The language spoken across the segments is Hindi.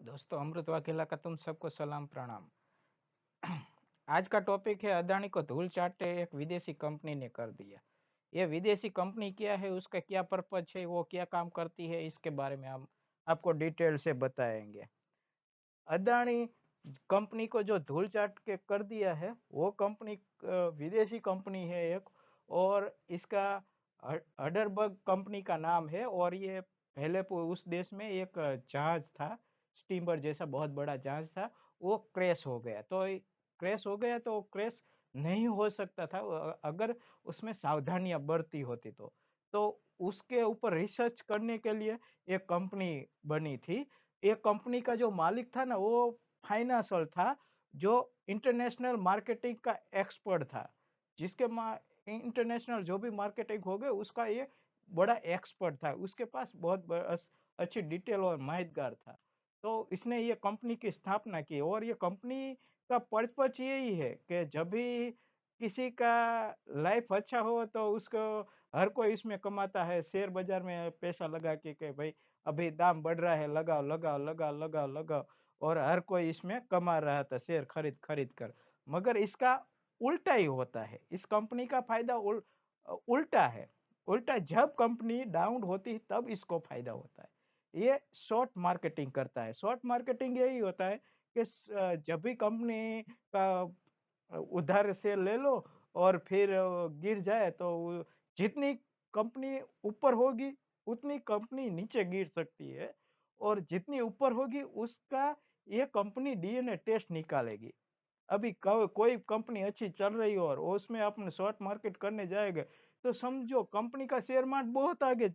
दोस्तों, अमृत वाघेला का तुम सबको सलाम प्रणाम। आज का टॉपिक है अदानी को धूल चाटे एक विदेशी कंपनी ने कर दिया। ये विदेशी कंपनी क्या है, उसका क्या पर्पज है, वो क्या काम करती है, इसके बारे में हम आपको डिटेल से बताएंगे। अदानी कंपनी को जो धूल चाट के कर दिया है वो कंपनी विदेशी कंपनी है एक। और इसका हडरबर्ग कंपनी का नाम है। और ये पहले उस देश में एक जहाज था, स्टीमर जैसा बहुत बड़ा जहाज था। वो क्रैश हो गया। तो क्रैश हो गया तो क्रैश नहीं हो सकता था अगर उसमें सावधानियां बरती होती तो उसके ऊपर रिसर्च करने के लिए एक कंपनी बनी थी। ये कंपनी का जो मालिक था ना, वो फाइनेंशियल था, जो इंटरनेशनल मार्केटिंग का एक्सपर्ट था। जिसके इंटरनेशनल जो भी मार्केटिंग हो गए उसका ये बड़ा एक्सपर्ट था। उसके पास बहुत अच्छी डिटेल और माहितगार था। तो इसने ये कंपनी की स्थापना की। और ये कंपनी का पर्पज यही है कि जब भी किसी का लाइफ अच्छा हो तो उसको हर कोई इसमें कमाता है। शेयर बाजार में पैसा लगा के भाई अभी दाम बढ़ रहा है, लगाओ लगाओ लगाओ लगाओ लगाओ। और हर कोई इसमें कमा रहा था शेयर खरीद खरीद कर। मगर इसका उल्टा ही होता है। इस कंपनी का फायदा उल्टा है। उल्टा जब कंपनी डाउन होती है तब इसको फायदा होता है। ये शॉर्ट मार्केटिंग करता है। शॉर्ट मार्केटिंग यही होता है कि जब भी कंपनी का उधार से ले लो और फिर गिर जाए तो जितनी कंपनी ऊपर होगी उतनी कंपनी नीचे गिर सकती है। और जितनी ऊपर होगी उसका ये कंपनी डीएनए टेस्ट निकालेगी। अभी कोई कंपनी अच्छी चल रही हो और उसमें अपने शॉर्ट मार्केट करने जाएगा तो समझो कंपनी का शेयर मार्केट बहुत आगे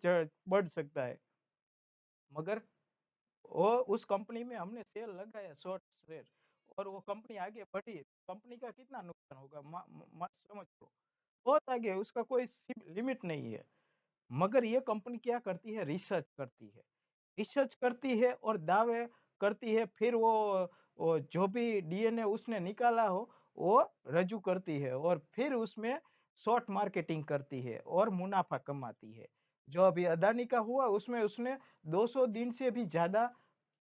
बढ़ सकता है। मगर वो उस कंपनी में हमने शेयर लगाया, शॉर्ट शेयर, और वो कंपनी आगे बढ़ी, कंपनी का कितना नुकसान होगा समझ लो। बहुत आगे, उसका कोई लिमिट नहीं है। मगर ये कंपनी क्या करती है, रिसर्च करती है। रिसर्च करती है और दावे करती है। फिर वो जो भी डीएनए उसने निकाला हो वो रजू करती है और फिर उसमें शॉर्ट मार्केटिंग करती है और मुनाफा कमाती है। जो अभी अदानी का हुआ उसमें उसने 200 दिन से भी ज्यादा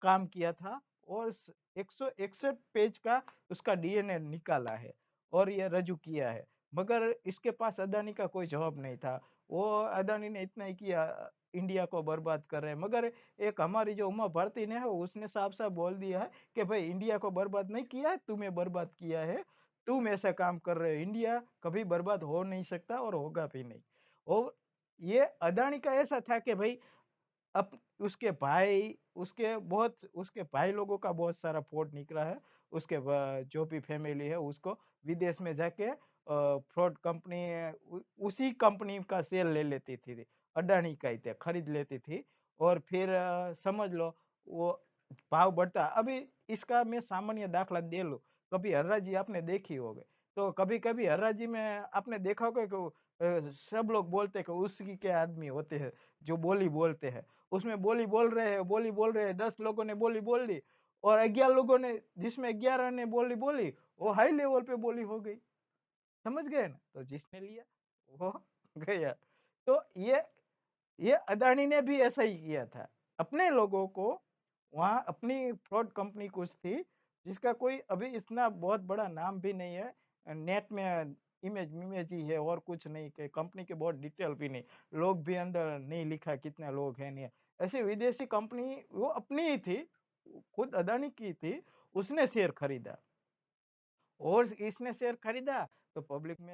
काम किया था और 161 पेज का उसका डीएनए निकाला है और ये रजू किया है। मगर इसके पास अदानी का कोई जवाब नहीं था। वो अदानी ने इतना ही किया, इंडिया को बर्बाद कर रहे हैं। मगर एक हमारी जो उमा भारती ने है उसने साफ साफ बोल दिया है कि भाई इंडिया को बर्बाद नहीं किया है, तुम्हें बर्बाद किया है। तुम ऐसा काम कर रहे हो। इंडिया कभी बर्बाद हो नहीं सकता और होगा भी नहीं। और ये अदानी का ऐसा था कि भाई अब उसके भाई लोगों का बहुत सारा फ्रॉड निकला है। उसके जो भी फैमिली है उसको विदेश में जाके फ्रॉड कंपनी उसी कंपनी का शेयर ले लेती थी। अडानी का ही थे, खरीद लेती थी। और फिर समझ लो वो भाव बढ़ता। अभी इसका मैं सामान्य दाखला दे लूं। कभी हर्राजी आपने देखी होगी तो कभी कभी हर्राजी में आपने देखा होगा कि सब लोग बोलते हैं कि उसकी के आदमी होते हैं जो बोली बोलते हैं। उसमें बोली बोल रहे हैं, 10 लोगों ने बोली बोल दी और 11 लोगों ने, जिसमें 11 ने बोली बोली, वो हाई लेवल पे बोली हो गई। समझ गए ना? तो जिसने लिया वो गया। तो ये अदानी ने भी ऐसा ही किया था अपने लोगों को। वहां अपनी फ्रॉड कंपनी कुछ थी जिसका कोई अभी इतना बहुत बड़ा नाम भी नहीं है। नेट में इमेज इमेज ही है और कुछ नहीं, के कंपनी के बहुत डिटेल भी नहीं, लोग भी अंदर नहीं लिखा कितने लोग हैं नहीं। ऐसी विदेशी कंपनी वो अपनी ही थी, खुद अदानी की थी। उसने शेयर खरीदा और इसने शेयर खरीदा तो पब्लिक में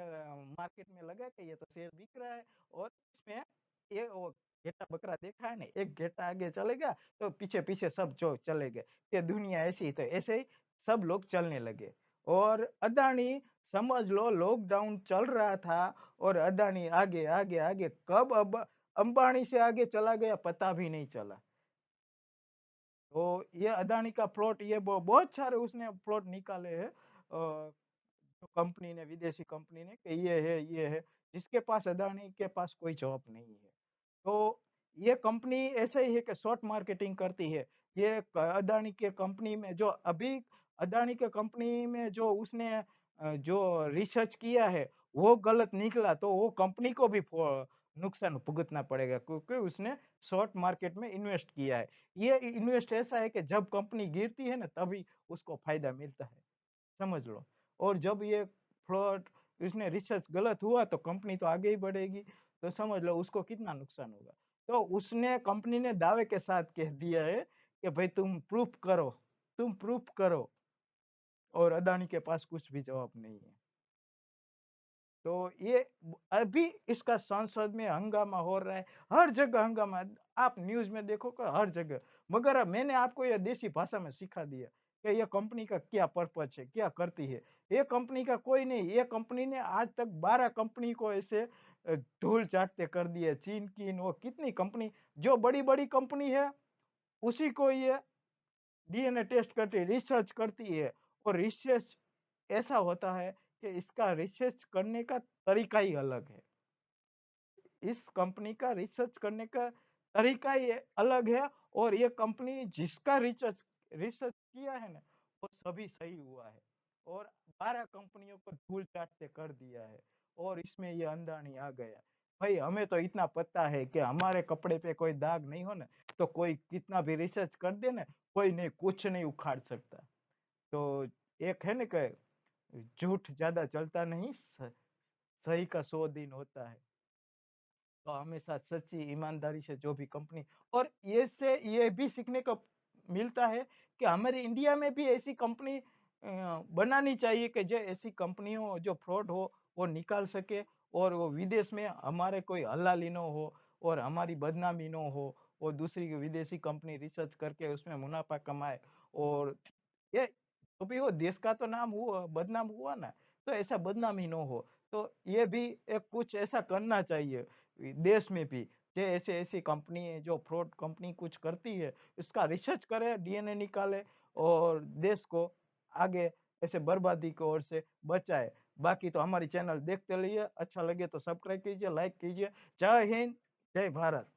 मार्केट में लगा कि ये तो शेयर बिक रहा है। और इसमें ये वो घेटा बकरा देखा है ना, एक घेटा आगे चलेगा तो पीछे पीछे सब जो चलेंगे। ये दुनिया ऐसी ही, तो ऐसे ही सब लोग चलने लगे। और अदानी, समझ लो लॉकडाउन चल रहा था और अदानी आगे आगे आगे, कब अब अंबानी से आगे चला गया पता भी नहीं चला। तो ये अदानी का प्लॉट, ये बहुत सारे उसने प्लॉट निकाले हैं जो कंपनी ने, विदेशी कंपनी ने, कि ये है जिसके पास अदानी के पास कोई जवाब नहीं है। तो ये कंपनी ऐसे ही है कि शॉर्ट मार्केटिंग करती है। ये अदानी के कंपनी में जो अभी अदानी के कंपनी में जो उसने जो रिसर्च किया है वो गलत निकला तो वो कंपनी को भी नुकसान भुगतना पड़ेगा, क्योंकि उसने शॉर्ट मार्केट में इन्वेस्ट किया है। ये इन्वेस्ट ऐसा है कि जब कंपनी गिरती है ना तभी उसको फायदा मिलता है, समझ लो। और जब ये फ्रॉड, इसने रिसर्च गलत हुआ तो कंपनी तो आगे ही बढ़ेगी, तो समझ लो उसको कितना नुकसान होगा। तो उसने, कंपनी ने दावे के साथ कह दिया है कि भाई तुम प्रूफ करो, तुम प्रूफ करो, और अदानी के पास कुछ भी जवाब नहीं है। तो ये अभी इसका संसद में हंगामा हो रहा है, हर जगह हंगामा, आप न्यूज में देखो कि हर जगह। मगर अब मैंने आपको ये देसी भाषा में सिखा दिया कि ये कंपनी का क्या पर्पज है, क्या करती है। ये कंपनी का कोई नहीं, ये कंपनी ने आज तक 12 कंपनी को ऐसे धूल चाटते कर दिए, चीन की वो कितनी कंपनी, जो बड़ी बड़ी कंपनी है उसी को ये डीएनए टेस्ट करती है, रिसर्च करती है। और रिसर्च ऐसा होता है कि इसका रिसर्च करने का तरीका ही अलग है। इस कंपनी का रिसर्च करने का तरीका ही अलग है। और ये कंपनी जिसका रिसर्च रिसर्च किया है ना वो सभी सही हुआ है। और 12 कंपनियों को धूल चाटते कर दिया है। और इसमें ये अंदानी आ गया। भाई हमें तो इतना पता है कि हमारे कपड़े पे कोई दाग नहीं हो ना तो कोई कितना भी रिसर्च कर दे ना, कोई नहीं, कुछ नहीं उखाड़ सकता। तो एक है ना कि झूठ ज्यादा चलता नहीं, सही का 100 दिन होता है। तो हमेशा सच्ची ईमानदारी से जो भी कंपनी, और ये से ये भी सीखने को मिलता है कि हमारे इंडिया में भी ऐसी कंपनी बनानी चाहिए कि जो ऐसी कंपनियों जो फ्रॉड हो वो निकाल सके, और वो विदेश में हमारे कोई हलाली न हो और हमारी बदनामी न हो, और दूसरी विदेशी कंपनी रिसर्च करके उसमें मुनाफा कमाए। और ये तो भी वो देश का तो नाम हुआ, बदनाम हुआ ना, तो ऐसा बदनामी न हो। तो ये भी एक कुछ ऐसा करना चाहिए देश में भी, जो ऐसे ऐसी कंपनी है जो फ्रॉड कंपनी कुछ करती है इसका रिसर्च करे, डीएनए निकाले, और देश को आगे ऐसे बर्बादी की ओर से बचाए। बाकी तो हमारी चैनल देखते रहिए, अच्छा लगे तो सब्सक्राइब कीजिए, लाइक कीजिए। जय हिंद, जय भारत।